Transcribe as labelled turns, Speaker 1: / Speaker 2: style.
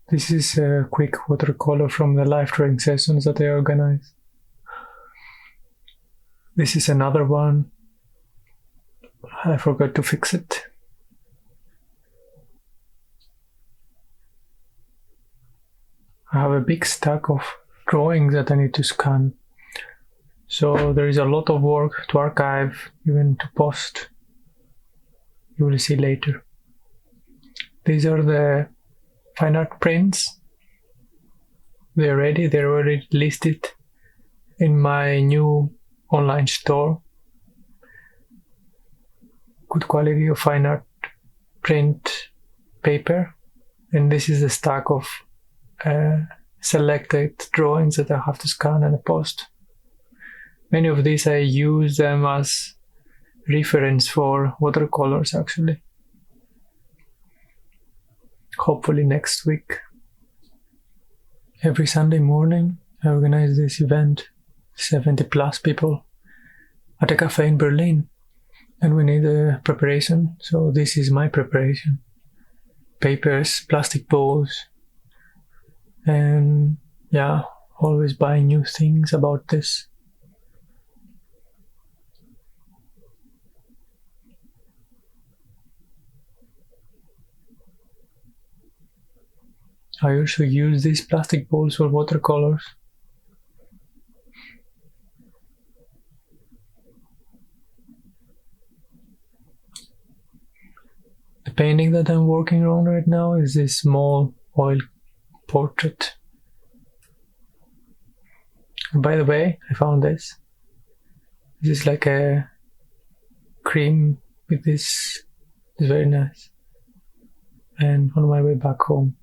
Speaker 1: This is a quick watercolor from the live drawing sessions that I organized. This is another one. I forgot to fix it. I have a big stack of drawings that I need to scan. So there is a lot of work to archive, even to post. You will see later. These are the fine art prints. They're ready, they're already listed in my new online store. Good quality of fine art print paper. And this is a stack of selected drawings that I have to scan and post. Many of these I use them as reference for watercolors actually. Hopefully next week. Every Sunday morning I organize this event, 70 plus people, at a cafe in Berlin. And we need a preparation, so this is my preparation. Papers, plastic bowls, and yeah, always buying new things about this. I also use these plastic bowls for watercolors. The painting that I'm working on right now is this small oil portrait. And by the way, I found this. This is like a cream with this. It's very nice. And on my way back home,